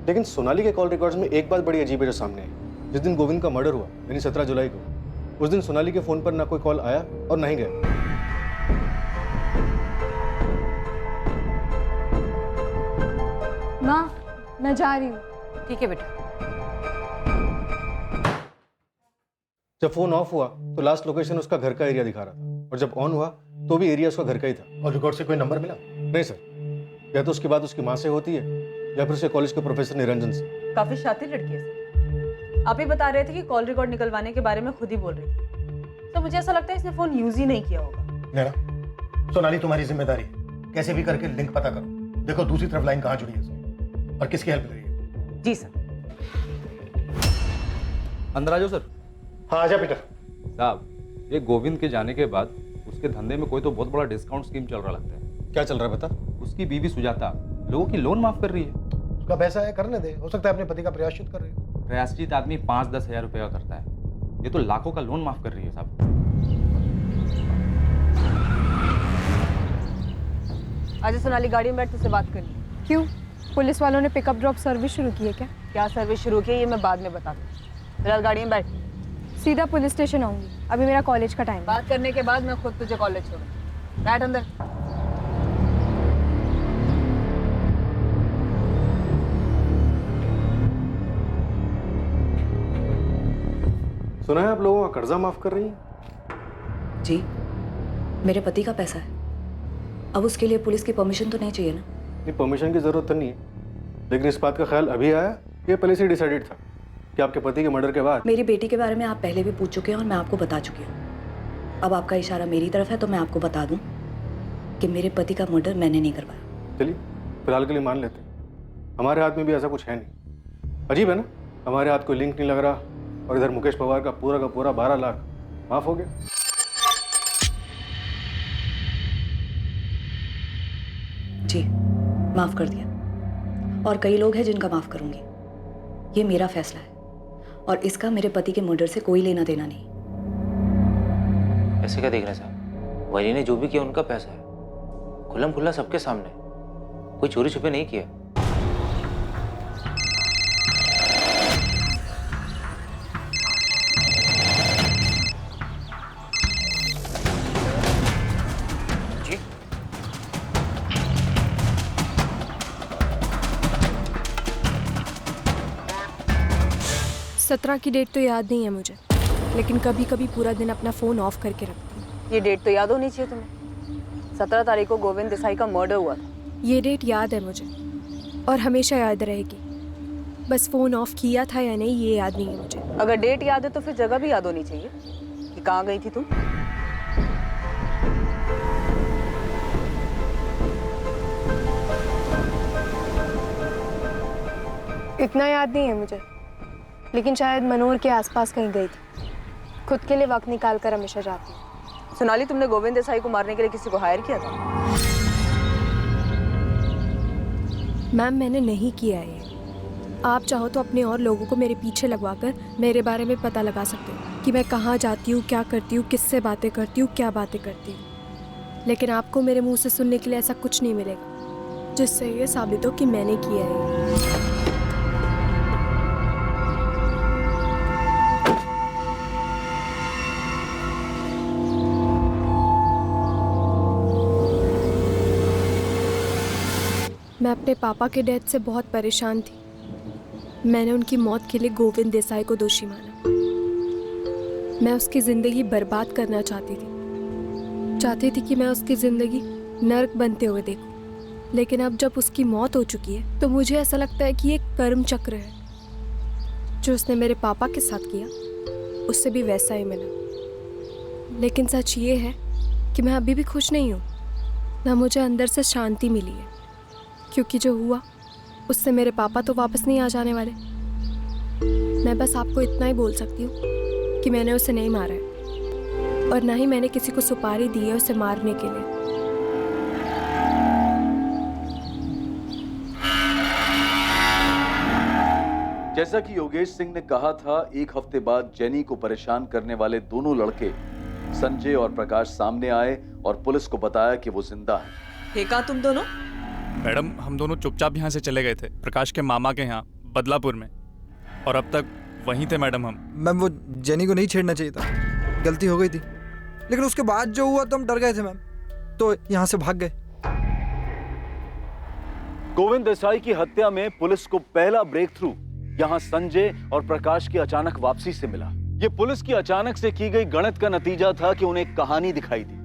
लेकिन सोनाली के कॉल रिकॉर्ड्स में एक बात बड़ी अजीब है जो सामने आई। जिस दिन गोविंद का मर्डर हुआ यानी 17 जुलाई को, उस दिन सोनाली के फोन पर ना कोई कॉल आया और ना ही गया। माँ मैं जा रही हूँ। ठीक है बेटा। जब फोन ऑफ हुआ तो लास्ट लोकेशन उसका घर का एरिया दिखा रहा था और जब ऑन हुआ तो भी एरिया उसका घर का ही था। और रिकॉर्ड से कोई नंबर मिला? नहीं सर, या तो उसकी बात उसकी माँ से होती है या फिर उसके कॉलेज के प्रोफेसर निरंजन से। काफी शातिर लड़की है सर। आप ही बता रहे थे कि कॉल रिकॉर्ड निकलवाने के बारे में खुद ही बोल रही थी। तो मुझे ऐसा लगता है इसने फोन यूज ही नहीं किया होगा। नैना, सोनाली तुम्हारी जिम्मेदारी है, कैसे भी करके लिंक पता करो। देखो दूसरी तरफ लाइन कहाँ जुड़ी है इसमें और किसकी हेल्प ले रही है। जी सर। अंदर आ जाओ सर। हाँ आजा पीटर साहब, ये गोविंद के जाने के बाद उसके धंधे में कोई तो बहुत बड़ा डिस्काउंट स्कीम चल रहा लगता है। क्या चल रहा है बता? उसकी बीवी सुजाता लोगों की लोन माफ कर रही है। उसका पैसा है, करने दे, हो सकता है अपने पति का प्रयाश्चित कर रही हो। प्रयाश्चित आदमी 5-10 हज़ार रुपये का करता है, ये तो लाखों का लोन माफ कर रही है साहब। आज सोनाली गाड़ी में बैठ तुझसे बात करनी। क्यों? पुलिस वालों ने पिकअप ड्रॉप सर्विस शुरू की है क्या? क्या सर्विस शुरू की है ये मैं बाद में बता दूँ। फिलहाल गाड़ी में बैठ। सीधा पुलिस स्टेशन आऊंगी, अभी मेरा कॉलेज का टाइम है। बात करने के बाद मैं खुद तुझे कॉलेज छोड़ूंगी। बैठ अंदर। सुना है आप लोगों का कर्जा माफ कर रही है? जी, मेरे पति का पैसा है। अब उसके लिए पुलिस की परमिशन तो नहीं चाहिए ना? नहीं, परमिशन की जरूरत तो नहीं है, लेकिन इस बात का ख्याल अभी आया, ये पहले से डिसाइडेड था कि आपके पति के मर्डर के बाद। मेरी बेटी के बारे में आप पहले भी पूछ चुके हैं और मैं आपको बता चुकी हूँ। अब आपका इशारा मेरी तरफ है तो मैं आपको बता दूं कि मेरे पति का मर्डर मैंने नहीं करवाया। चलिए फिलहाल के लिए मान लेते हैं, हमारे हाथ में भी ऐसा कुछ है नहीं। अजीब है ना, हमारे हाथ कोई लिंक नहीं लग रहा और इधर मुकेश पवार का पूरा 12 लाख माफ हो गया। जी, माफ कर दिया। और कई लोग हैं जिनका माफ करूंगी। ये मेरा फैसला है और इसका मेरे पति के मर्डर से कोई लेना देना नहीं। ऐसे क्या देख रहे हैं साहब? वली ने जो भी किया उनका पैसा है, खुल्लम खुल्ला सबके सामने, कोई चोरी छुपे नहीं किया। जी 17 की डेट तो याद नहीं है मुझे, लेकिन कभी कभी पूरा दिन अपना फ़ोन ऑफ करके रखती हूँ। ये डेट तो याद होनी चाहिए तुम्हें। 17 तारीख को गोविंद देसाई का मर्डर हुआ था। ये डेट याद है मुझे और हमेशा याद रहेगी। बस फ़ोन ऑफ किया था या नहीं ये याद नहीं है मुझे। अगर डेट याद है तो फिर जगह भी याद होनी चाहिए कि कहाँ गई थी तुम। इतना याद नहीं है मुझे, लेकिन शायद मनोहर के आसपास कहीं गई थी। खुद के लिए वक्त निकाल कर हमेशा जाती हूँ। सोनाली, तुमने गोविंद देसाई को मारने के लिए किसी को हायर किया था? मैम, मैंने नहीं किया है। आप चाहो तो अपने और लोगों को मेरे पीछे लगवाकर मेरे बारे में पता लगा सकते हो कि मैं कहाँ जाती हूँ, क्या करती हूँ, किससे बातें करती हूँ, क्या बातें करती हूँ। लेकिन आपको मेरे मुंह से सुनने के लिए ऐसा कुछ नहीं मिलेगा जिससे ये साबित हो कि मैंने किया है। मैं अपने पापा के डेथ से बहुत परेशान थी। मैंने उनकी मौत के लिए गोविंद देसाई को दोषी माना। मैं उसकी ज़िंदगी बर्बाद करना चाहती थी कि मैं उसकी ज़िंदगी नर्क बनते हुए देखूं। लेकिन अब जब उसकी मौत हो चुकी है तो मुझे ऐसा लगता है कि ये कर्म चक्र है। जो उसने मेरे पापा के साथ किया उससे भी वैसा ही मिला। लेकिन सच ये है कि मैं अभी भी खुश नहीं हूँ, ना मुझे अंदर से शांति मिली है, क्योंकि जो हुआ उससे मेरे पापा तो वापस नहीं आ जाने वाले। मैं बस आपको इतना ही बोल सकती हूँ कि मैंने उसे नहीं मारा है और ना ही मैंने किसी को सुपारी दी है उसे मारने के लिए। जैसा कि योगेश सिंह ने कहा था, एक हफ्ते बाद जेनी को परेशान करने वाले दोनों लड़के संजय और प्रकाश सामने आए और पुलिस को बताया कि वो जिंदा हैं। थे कहाँ तुम दोनों? मैडम, हम दोनों चुपचाप यहाँ से चले गए थे प्रकाश के मामा के यहाँ बदलापुर में, और अब तक वहीं थे मैडम हम। मैम, वो जेनी को नहीं छेड़ना चाहिए था, गलती हो गई थी, लेकिन उसके बाद जो हुआ तो हम डर गए थे मैम, तो यहाँ से भाग गए। गोविंद देसाई की हत्या में पुलिस को पहला ब्रेक थ्रू यहां संजय और प्रकाश की अचानक वापसी से मिला। यह पुलिस की अचानक से की गई गणित का नतीजा था कि उन्हें एक कहानी दिखाई दी,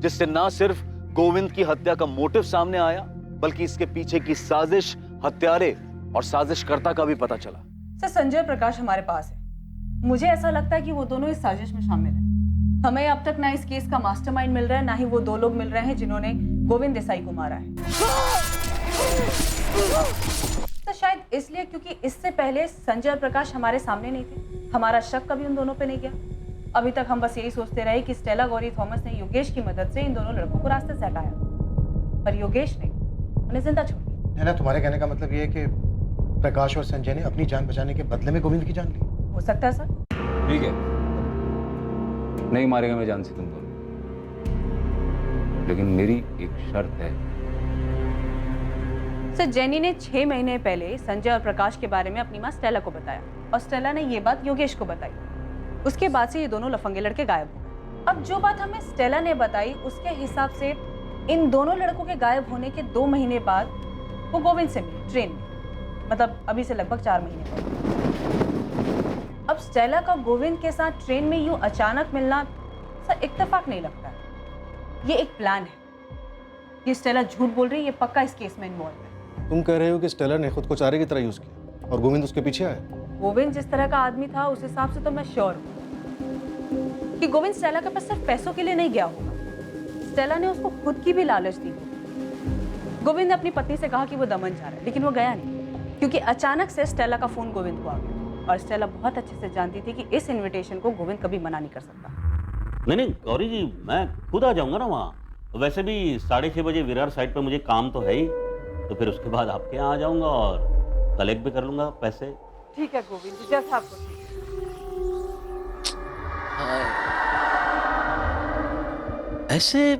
जिससे न सिर्फ गोविंद की हत्या का मोटिव सामने आया, बल्कि इसके पीछे की साजिश, हत्यारे और साजिशकर्ता का भी पता चला। सर, संजय और प्रकाश हमारे पास है। मुझे ऐसा लगता है कि वो दोनों इस साजिश में शामिल हैं। हमें अब तक ना इस केस का मास्टरमाइंड मिल रहा है, ना ही वो दो लोग मिल रहे हैं जिन्होंने गोविंद देसाई को मारा है। तो शायद इसलिए क्योंकि इससे पहले संजय और प्रकाश हमारे सामने नहीं थे, हमारा शक कभी उन दोनों पे नहीं गया। अभी तक हम बस यही सोचते रहे कि स्टेला गौरी थॉमस ने योगेश की मदद से इन दोनों लड़कों को रास्ते से हटाया, पर योगेश ने उन्हें जिंदा छोड़ दिया। तुम्हारे कहने का मतलब ये है कि प्रकाश और संजय ने अपनी जान बचाने के बदले में गोविंद की जान ली? हो सकता है सर। ठीक है, नहीं मारेगा मैं जान से तुम दोनों, लेकिन मेरी एक शर्त है। सर, जेनी ने 6 महीने पहले संजय और प्रकाश के बारे में अपनी माँ स्टेला को बताया और स्टेला ने ये बात योगेश को बताई। उसके बाद से ये दोनों लफंगे लड़के गायब हो गए। अब जो बात हमें स्टेला ने बताई, उसके हिसाब से इन दोनों लड़कों के गायब होने के 2 महीने बाद वो गोविंद से मिले ट्रेन में, मतलब अभी से लगभग 4 महीने बाद। अब स्टेला का गोविंद के साथ ट्रेन में यूं अचानक मिलना सर इत्तेफाक नहीं लगता है, ये एक प्लान है। ये स्टेला झूठ बोल रही है, ये पक्का इस केस में इन्वॉल्व है। तुम कह रहे हो कि स्टेला ने खुद को चारे की तरह यूज किया और गोविंद उसके पीछे आया? गोविंद जिस तरह का आदमी था उस हिसाब से तो मैं श्योर हूँ कि गोविंद स्टेला के पास सिर्फ पैसों के लिए नहीं गया होगा। स्टेला ने उसको खुद की भी लालच दी। गोविंद ने अपनी पत्नी से कहा कि वो दमन जा रहा है, लेकिन वो गया नहीं, क्योंकि अचानक से स्टेला का फोन गोविंद को आ गया और स्टेला बहुत अच्छे से जानती थी कि इस इन्विटेशन को गोविंद कभी मना नहीं कर सकता। नहीं गौरी जी, मैं खुद आ जाऊंगा ना वहाँ। वैसे भी 6:30 बजे विरार साइड पे मुझे काम तो है ही, तो फिर उसके बाद आपके यहाँ आ जाऊंगा और कलेक्ट भी कर लूंगा पैसे। ठीक है गोविंद जी, जैसा आपको ठीक है। ऐसे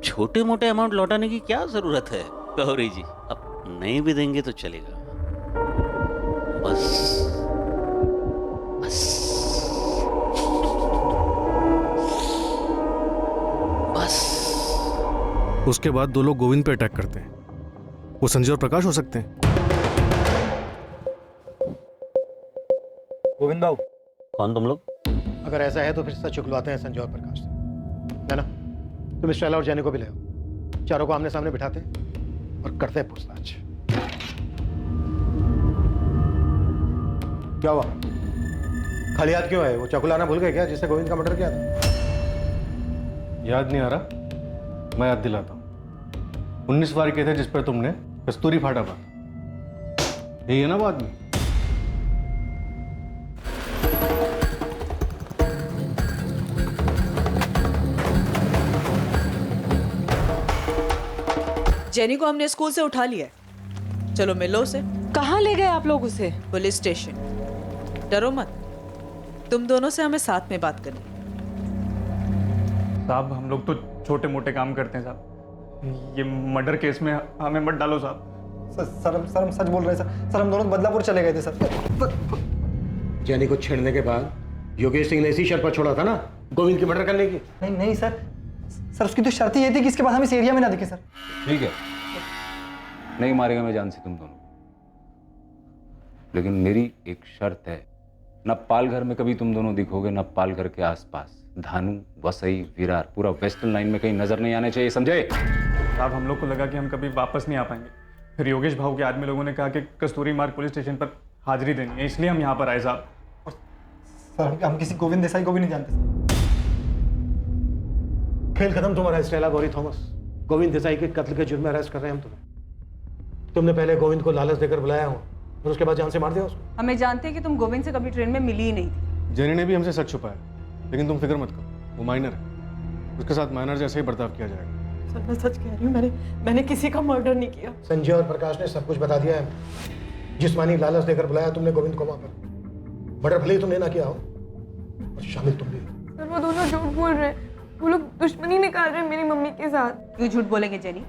छोटे मोटे अमाउंट लौटाने की क्या जरूरत है गौरी जी? अब नहीं भी देंगे तो चलेगा, बस बस बस। उसके बाद 2 लोग गोविंद पे अटैक करते हैं, वो संजय और प्रकाश हो सकते हैं। गोविंद बाबू, कौन तुम लोग? अगर ऐसा है तो फिर सच चुकलवाते हैं संजय और प्रकाश से, है ना? तुम स्टेला और जेनी को भी ले आओ, चारों को आमने सामने बिठाते हैं और करते हैं पूछताछ। क्या हुआ? खाली हाथ क्यों है? वो चाकू लाना भूल गए क्या, जिससे गोविंद का मर्डर किया था? याद नहीं आ रहा? मैं याद दिलाता हूँ। 19 वार किए थे जिस पर तुमने कस्तूरी फाटा था, यही है ना वो आदमी? जेनी को हमने स्कूल से उठा लिया है, चलो मिलो उसे। कहाँ ले गए आप लोग उसे? Police station. डरो मत, तुम दोनों से हमें साथ में बात करनी। साहब, हम लोग तो छोटे मोटे काम करते हैं साहब, ये मर्डर केस में हमें मत डालो साहब। सर हम सच बोल रहे हैं सर, हम दोनों बदलापुर चले गए थे सर। जेनी को छेड़ने के बाद योगेश सिंह ने इसी शर्त पर छोड़ा था ना, गोविंद की मर्डर करने की? नहीं सर, उसकी तो शर्त ही ये थी कि इसके बाद हम इस एरिया में ना दिखे सर। ठीक है, नहीं मारेगा मैं जान से तुम दोनों, लेकिन मेरी एक शर्त है, न पालघर में कभी तुम दोनों दिखोगे, न पालघर के आसपास। धानु, वसई, विरार, पूरा वेस्टर्न लाइन में कहीं नजर नहीं आने चाहिए, समझे? साहब, हम लोग को लगा कि हम कभी वापस नहीं आ पाएंगे, फिर योगेश भाऊ के आदमी लोगों ने कहा कि कस्तूरी मार्ग पुलिस स्टेशन पर हाजिरी देनी है, इसलिए हम यहाँ पर आए साहब। सर हम किसी गोविंद देसाई को भी नहीं जानते सर। खेल खत्म तुम्हारा स्टेला गौरी थॉमस। गोविंद देसाई के कत्ल के जुर्म में अरेस्ट कर रहे हैं हम तुम्हें। तुमने पहले गोविंद को लालच देकर बुलाया हो और उसके बाद जान से मार दिया उसको। हमें जानते हैं कि तुम गोविंद से कभी ट्रेन में मिली ही नहीं थी। जेनी ने भी हमसे सच छुपाया, लेकिन तुम फिक्र मत करो, वो माइनर है, उसके साथ माइनर जैसे ही बर्ताव किया जाएगा। सर मैं सच कह रही हूँ, मैंने किसी का मर्डर नहीं किया। संजय और प्रकाश ने सब कुछ बता दिया है। जिस्मानी लालच देकर बुलाया तुमने गोविंद को वहां पर। मर्डर भले ही तुमने ना किया हो और शामिल तुम भी। सर वो दोनों झूठ बोल रहे हैं, वो लोग दुश्मनी निकाल रहे हैं मेरी मम्मी के साथ। क्यों झूठ बोलेंगे जेनी?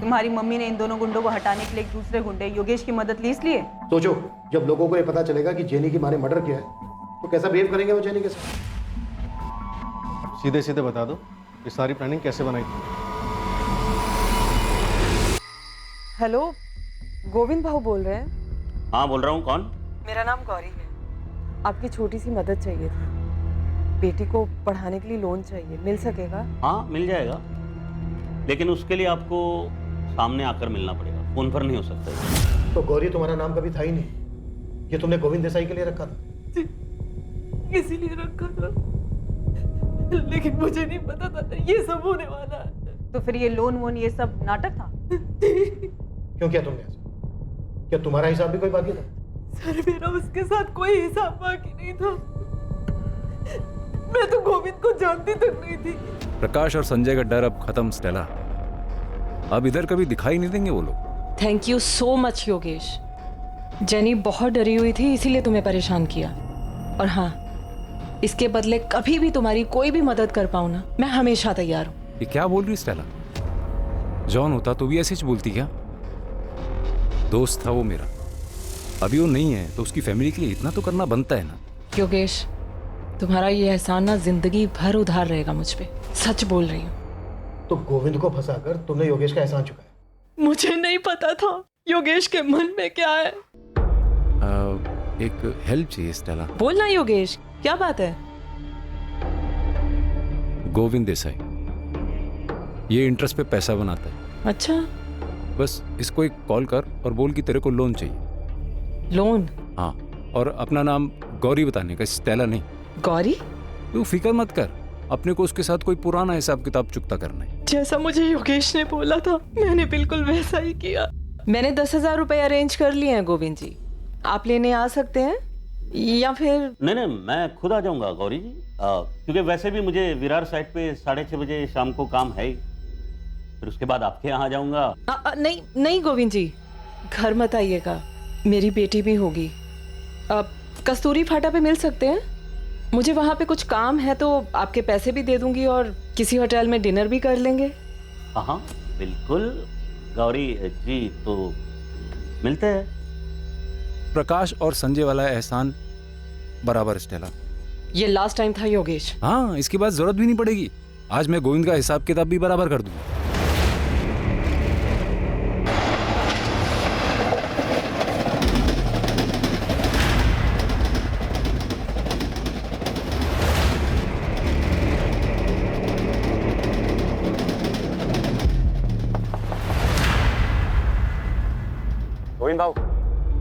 तुम्हारी मम्मी ने इन दोनों गुंडों को हटाने के लिए एक दूसरे गुंडे योगेश की मदद ली इसलिए। सोचो, जब लोगों को ये पता चलेगा कि जेनी की माँ ने मर्डर किया है तो कैसा बिहेव करेंगे वो जेनी के साथ। सीधे सीधे बता दो ये सारी प्लानिंग कैसे बनाई थी? हेलो, गोविंद भाऊ बोल रहे हैं? हाँ बोल रहा हूँ। कौन? मेरा नाम गौरी है। आपकी छोटी सी मदद चाहिए थी, बेटी को पढ़ाने के लिए लोन चाहिए, मिल सकेगा? हाँ मिल जाएगा, लेकिन उसके लिए आपको सामने आकर मिलना पड़ेगा, फोन पर नहीं हो सकता। तो गौरी तुम्हारा नाम कभी था ही नहीं, ये तुमने गोविंद देसाई के लिए रखा था। इसीलिए रखा था, लेकिन मुझे नहीं पता था ये सब होने वाला है। तो फिर ये लोन वोन ये सब नाटक था? क्यों किया तुमने ऐसा? क्या तुम्हारा हिसाब भी कोई बाकी था? सर मेरा उसके साथ कोई हिसाब बाकी नहीं था, मैं तो गोविंद को जानती तक नहीं थी। प्रकाश और संजय का डर अब खत्म स्टेला, अब इधर कभी दिखाई नहीं देंगे वो लोग। Thank you so much Yogesh. Jenny बहुत डरी हुई थी इसीलिए तुम्हें परेशान किया, और हाँ इसके बदले कभी भी तुम्हारी कोई भी मदद कर पाऊँ ना, मैं हमेशा तैयार हूँ। ये क्या बोल रही स्टेला? जॉन होता तो भी ऐसे ही बोलती क्या? दोस्त था वो मेरा, अभी वो नहीं है तो उसकी फैमिली के लिए इतना तो करना बनता है ना। योगेश तुम्हारा ये एहसान ना जिंदगी भर उधार रहेगा मुझ पे, सच बोल रही हूँ। तो गोविंद को फंसाकर तुमने योगेश का एहसान चुकाया। मुझे नहीं पता था योगेश के मन में क्या है। एक हेल्प चाहिए स्टेला। बोलना योगेश, क्या बात है? गोविंद देसाई ये इंटरेस्ट पे पैसा बनाता है। अच्छा, बस इसको एक कॉल कर और बोल कि तेरे को लोन चाहिए। लोन? हाँ, और अपना नाम गौरी बताने का, स्टेला नहीं। गौरी? तू फिक्र मत कर, अपने को उसके साथ कोई पुराना हिसाब किताब चुकता करना है। जैसा मुझे योगेश ने बोला था मैंने बिल्कुल वैसा ही किया। मैंने 10,000 रुपए अरेंज कर लिए हैं गोविंद जी, आप लेने आ सकते हैं या फिर? नहीं, मैं खुद आ जाऊंगा गौरी जी, क्योंकि वैसे भी मुझे विरार साइड पे 6:30 बजे शाम को काम है ही, फिर उसके बाद आपके यहाँ आ जाऊंगा। नहीं गोविंद जी, घर मत आइएगा, मेरी बेटी भी होगी। कस्तूरी फाटा पे मिल सकते हैं? मुझे वहाँ पे कुछ काम है तो आपके पैसे भी दे दूंगी और किसी होटल में डिनर भी कर लेंगे। हाँ बिल्कुल गौरी जी, तो मिलते हैं। प्रकाश और संजय वाला एहसान बराबर स्टेला। ये लास्ट टाइम था योगेश। हाँ, इसके बाद जरूरत भी नहीं पड़ेगी। आज मैं गोविंद का हिसाब किताब भी बराबर कर दूंगा। गोविंद भाव।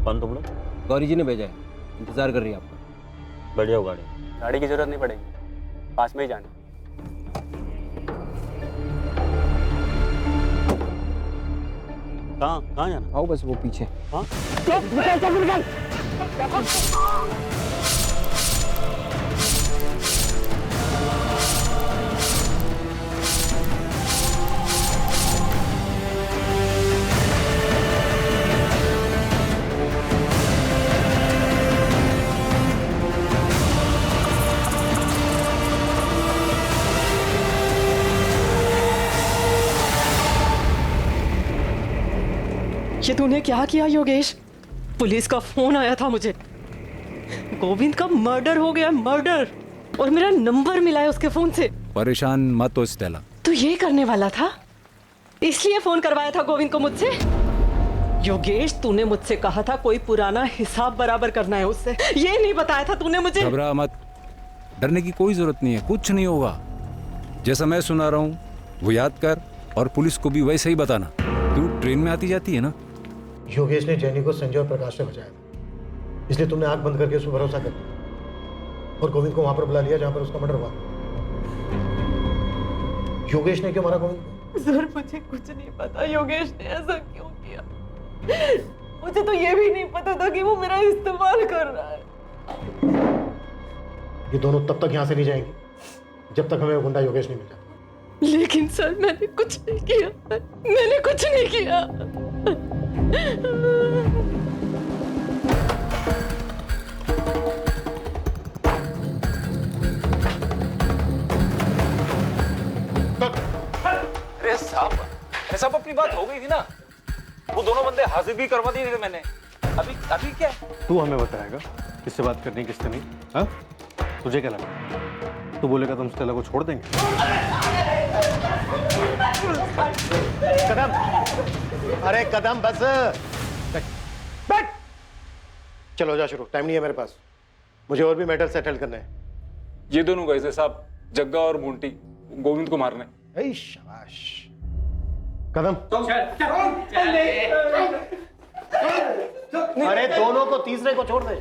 कौन तुम लोग? गौरी जी ने भेजा है, इंतजार कर रही है आपका। बैठ जाओ गाड़ी। गाड़ी की जरूरत नहीं पड़ेगी, पास में ही जाना। कहाँ जाना? आओ बस वो पीछे। हाँ? ये तूने क्या किया योगेश? पुलिस का फोन आया था मुझे, गोविंद का मर्डर हो गया, मर्डर, और मेरा नंबर मिला है उसके फोन से। परेशान मत हो स्टेला। तू ये करने वाला था, इसलिए फोन करवाया था गोविंद को मुझसे? योगेश तूने मुझसे कहा था कोई पुराना हिसाब बराबर करना है उससे, ये नहीं बताया था तूने मुझे? घबरा मत, डरने की कोई जरूरत नहीं है, कुछ नहीं होगा। जैसा मैं सुना रहा हूँ वो याद कर और पुलिस को भी वैसे ही बताना। तू ट्रेन में आती जाती है ना? योगेश ने जेनी को संजय और प्रकाश से बचाया था, इसलिए तुमने आंख बंद करके उस पर भरोसा कर लिया और गोविंद को वहां पर बुला लिया जहां पर उसका मर्डर हुआ। योगेश ने क्यों मारा गोविंद को? सर मुझे कुछ नहीं पता योगेश ने ऐसा क्यों किया। मुझे तो ये भी नहीं पता था कि वो मेरा इस्तेमाल कर रहा है। ये दोनों तब तक यहाँ से नहीं जाएंगे जब तक हमें वो गुंडा योगेश नहीं मिल जाता। लेकिन सर मैंने कुछ नहीं किया, मैंने कुछ नहीं किया। अरे साहब अपनी बात हो गई थी ना, वो दोनों बंदे हाजिर भी करवा दिए थे मैंने। अभी अभी क्या? तू हमें बताएगा किससे बात करनी किससे नहीं? हाँ, तुझे क्या लगा तू बोलेगा तो हम स्टेला को छोड़ देंगे? कदम, अरे कदम बस बैठ। चलो जा शुरू, टाइम नहीं है मेरे पास, मुझे और भी मैटर सेटल करने हैं। ये दोनों गए थे साहब, जग्गा और मोंटी, गोविंद को मारने। ऐ शाबाश। कदम अरे दोनों को, तीसरे को छोड़ दे।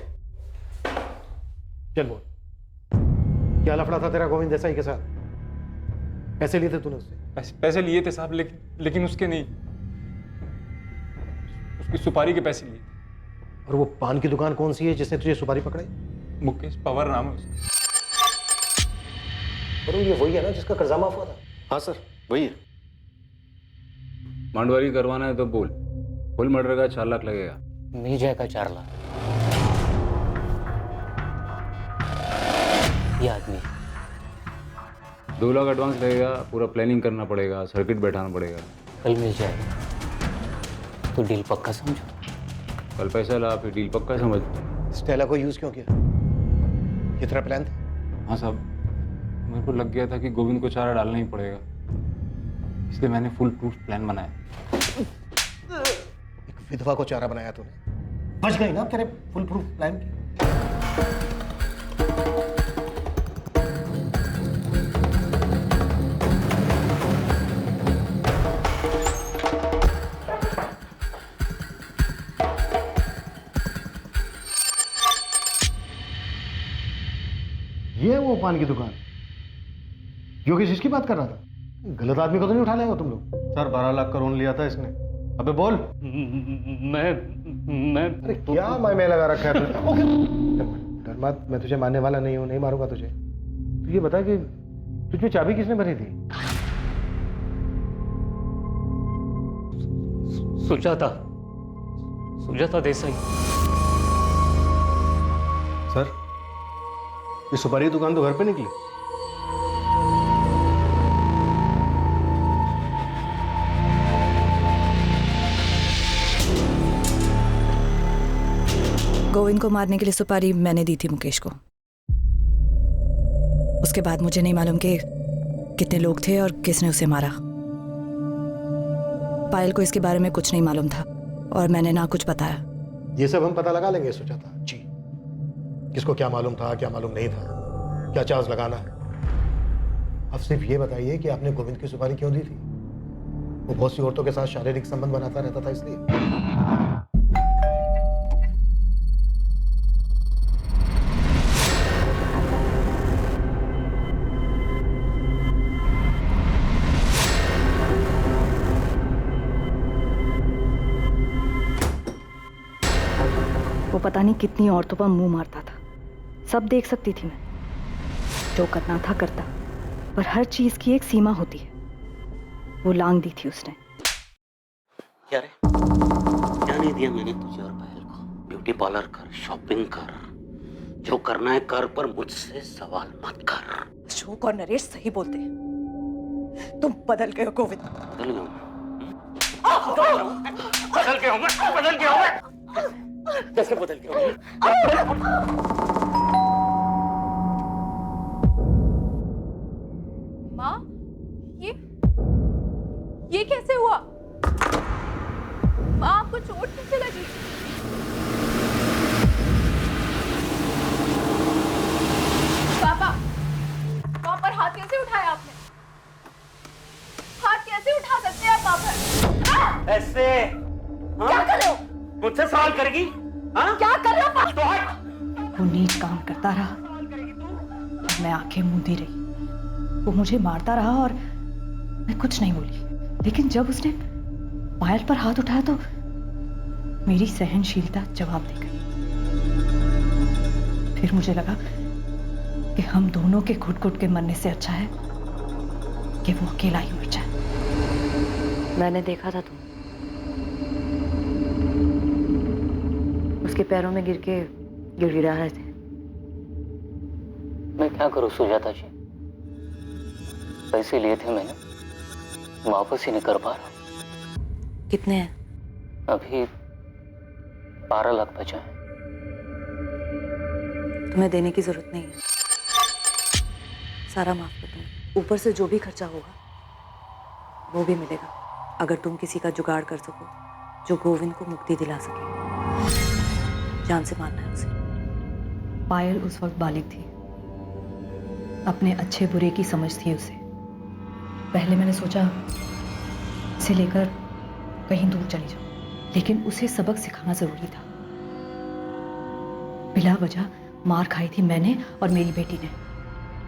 चल बोल, क्या लफड़ा था तेरा गोविंद देसाई के साथ? पैसे लिए थे तूने उससे? पैसे लिए थे साहब, लेकिन उसके नहीं, उसकी सुपारी के पैसे लिए। और वो पान की दुकान कौन सी है जिसने तुझे सुपारी पकड़ाई? मुकेश पवार नाम है उसका। और ये वही है ना जिसका कर्जा माफ हुआ था? हाँ सर, वही है। मांडवारी करवाना है तो बोल, फुल मर्डर का 4 लाख लगेगा। मिल जाएगा 4 लाख। ये आदमी 2 लाख एडवांस लगेगा, पूरा प्लानिंग करना पड़ेगा, सर्किट बैठाना पड़ेगा। कल मिल जाएगा तो डील पक्का समझो। कल पैसा ला फिर डील पक्का समझ। स्टेला को यूज क्यों किया? ये तेरा प्लान था? हाँ साहब, मेरे को लग गया था कि गोविंद को चारा डालना ही पड़ेगा, इसलिए मैंने फुल प्रूफ प्लान बनाया। एक विधवा को चारा बनाया तूने, बच गई ना तेरे फुल प्रूफ प्लान की। ये वो पान की दुकान, योगेश इसकी बात कर रहा था? गलत आदमी को तो नहीं उठा लेगा तुम लोग? सर 12 लाख का लोन लिया था इसने। अबे बोल। मैं अरे क्या मैं लगा रखा है तूने? डर मत, मैं तुझे मारने वाला नहीं हूं, नहीं मारूंगा तुझे। तू ये बता कि तुझमें चाबी किसने भरी थी? सुजाता देसाई। सर ये सुपारी की दुकान तो घर पे निकली। गोविंद को मारने के लिए सुपारी मैंने दी थी मुकेश को। उसके बाद मुझे नहीं मालूम कि कितने लोग थे और किसने उसे मारा। पायल को इसके बारे में कुछ नहीं मालूम था और मैंने ना कुछ बताया। ये सब हम पता लगा लेंगे सुजाता जी, किसको क्या मालूम था, क्या मालूम नहीं था, क्या चार्ज लगाना है। अब सिर्फ ये बताइए कि आपने गोविंद की सुपारी क्यों दी थी? वो बहुत सी औरतों के साथ शारीरिक संबंध बनाता रहता था इसलिए? वो पता नहीं कितनी औरतों पर मुंह मारता था, सब देख सकती थी मैं। जो करना था करता, पर हर चीज की एक सीमा होती है। वो लांग दी थी उसने। क्या रे, क्या नहीं दिया मैंने तुझे और पायल को? ब्यूटी पार्लर कर, शॉपिंग कर, जो करना है कर, पर मुझसे सवाल मत कर। अशोक और नरेश सही बोलते हैं, तुम बदल गए हो गोविंद। बदल गया मैं। कैसे बदल गया? माँ, ये कैसे हुआ? माँ, आपको चोट किससे लगी? पापा, वहाँ पर हाथ कैसे उठाया आपने? हाथ कैसे उठा सकते हैं आप वहाँ पर? ऐसे? क्या कर रहे हो? मुझसे सवाल करेगी? हाँ? क्या कर रहे हो पापा? तो हट। वो नीच काम करता रहा और मैं आंखें मूंदी रही। वो मुझे मारता रहा और मैं कुछ नहीं बोली। लेकिन जब उसने पायल पर हाथ उठाया तो मेरी सहनशीलता जवाब दे गई। फिर मुझे लगा कि हम दोनों के घुट घुट के मरने से अच्छा है कि वो अकेला ही मर जाए। मैंने देखा था तुम उसके पैरों में गिर के गिड़गिड़ा रहे थे। मैं क्या करूं सुजाता जी, पैसे लिए थे मैंने, वापस ही नहीं कर पा रहा। कितने हैं? अभी 12 लाख बचा है। तुम्हें देने की जरूरत नहीं है, सारा माफ कर दूंगी। ऊपर से जो भी खर्चा होगा वो भी मिलेगा, अगर तुम किसी का जुगाड़ कर सको जो गोविंद को मुक्ति दिला सके। जान से मारना है उसे। पायल उस वक्त बालिग थी, अपने अच्छे बुरे की समझ थी उसे। पहले मैंने सोचा इसे लेकर कहीं दूर चली जाऊं, लेकिन उसे सबक सिखाना जरूरी था। बिला वजह मार खाई थी मैंने और मेरी बेटी ने।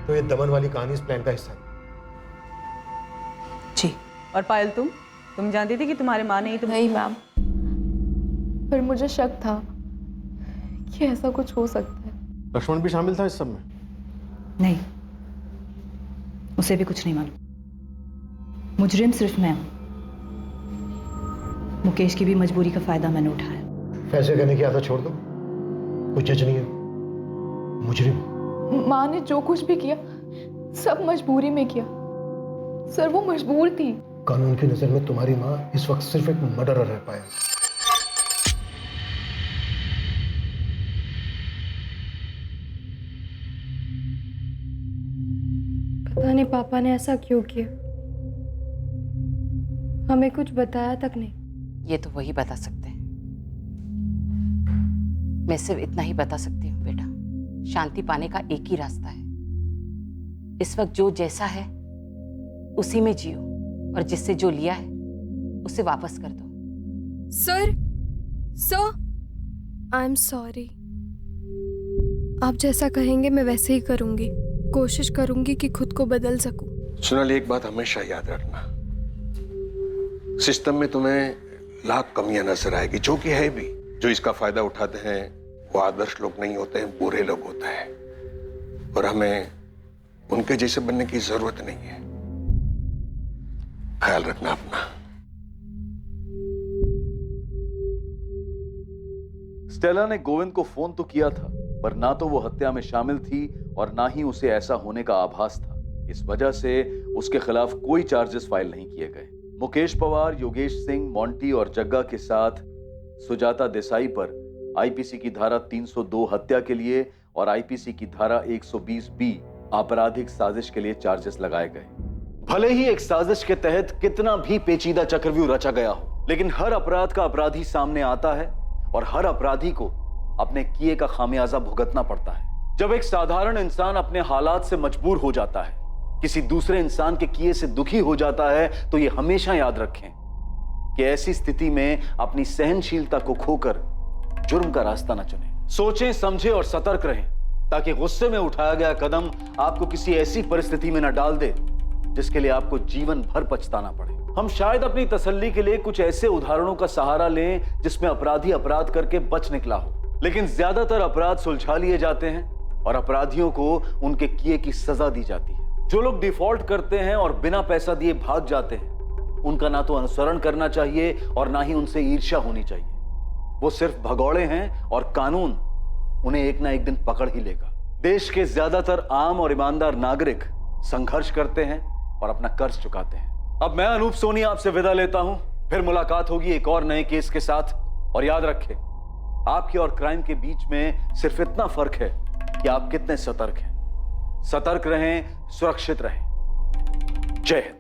तो ये दमन वाली कहानी इस प्लान का हिस्सा है? जी। और पायल तुम जानती थी कि तुम्हारे माँ ने ही तुम? नहीं मैम, पर मुझे शक था कि ऐसा कुछ हो सकता है। लक्ष्मण भी शामिल था इस सब में? नहीं, उसे भी कुछ नहीं मालूम। मुजरिम सिर्फ मैं हूं। मुकेश की भी मजबूरी का फायदा मैंने उठाया। फैसले करने की आदत छोड़ दो, कुछ जज नहीं है। मुजरिम माँ ने जो कुछ भी किया सब मजबूरी में किया। सर वो मजबूर थी। कानून की नजर में तुम्हारी माँ इस वक्त सिर्फ एक मर्डरर रह पाया। पता नहीं पापा ने ऐसा क्यों किया, हमें कुछ बताया तक नहीं। ये तो वही बता सकते हैं। मैं सिर्फ इतना ही बता सकती हूँ बेटा, शांति पाने का एक ही रास्ता है। इस वक्त जो जैसा है उसी में जियो, और जिससे जो लिया है उसे वापस कर दो। Sir I am sorry. आप जैसा कहेंगे मैं वैसे ही करूंगी। कोशिश करूंगी कि खुद को बदल सकूं। सोनाली, एक बात हमेशा याद रखना, सिस्टम में तुम्हें लाख कमियां नजर आएगी, जो कि है भी। जो इसका फायदा उठाते हैं वो आदर्श लोग नहीं होते हैं, बुरे लोग होते हैं, और हमें उनके जैसे बनने की जरूरत नहीं है। ख्याल रखना अपना। स्टेला ने गोविंद को फोन तो किया था, पर ना तो वो हत्या में शामिल थी और ना ही उसे ऐसा होने का आभास था। इस वजह से उसके खिलाफ कोई चार्जेस फाइल नहीं किए गए। मुकेश पवार, योगेश सिंह, मोंटी और जग्गा के साथ सुजाता देसाई पर आईपीसी की धारा 302 हत्या के लिए और आईपीसी की धारा 120B आपराधिक साजिश के लिए चार्जेस लगाए गए। भले ही एक साजिश के तहत कितना भी पेचीदा चक्रव्यूह रचा गया हो, लेकिन हर अपराध का अपराधी सामने आता है और हर अपराधी को अपने किए का खामियाजा भुगतना पड़ता है। जब एक साधारण इंसान अपने हालात से मजबूर हो जाता है, किसी दूसरे इंसान के किए से दुखी हो जाता है, तो ये हमेशा याद रखें कि ऐसी स्थिति में अपनी सहनशीलता को खोकर जुर्म का रास्ता न चुनें। सोचें, समझें और सतर्क रहें, ताकि गुस्से में उठाया गया कदम आपको किसी ऐसी परिस्थिति में न डाल दे जिसके लिए आपको जीवन भर पछताना पड़े। हम शायद अपनी तसल्ली के लिए कुछ ऐसे उदाहरणों का सहारा लें जिसमें अपराधी अपराध करके बच निकला हो, लेकिन ज्यादातर अपराध सुलझा लिए जाते हैं और अपराधियों को उनके किए की सजा दी जाती है। जो लोग डिफॉल्ट करते हैं और बिना पैसा दिए भाग जाते हैं, उनका ना तो अनुसरण करना चाहिए और ना ही उनसे ईर्ष्या होनी चाहिए। वो सिर्फ भगौड़े हैं और कानून उन्हें एक ना एक दिन पकड़ ही लेगा। देश के ज्यादातर आम और ईमानदार नागरिक संघर्ष करते हैं और अपना कर्ज चुकाते हैं। अब मैं अनूप सोनी आपसे विदा लेता हूं, फिर मुलाकात होगी एक और नए केस के साथ। और याद रखें, आपके और क्राइम के बीच में सिर्फ इतना फर्क है कि आप कितने सतर्क हैं। सतर्क रहें, सुरक्षित रहें। जय हिंद।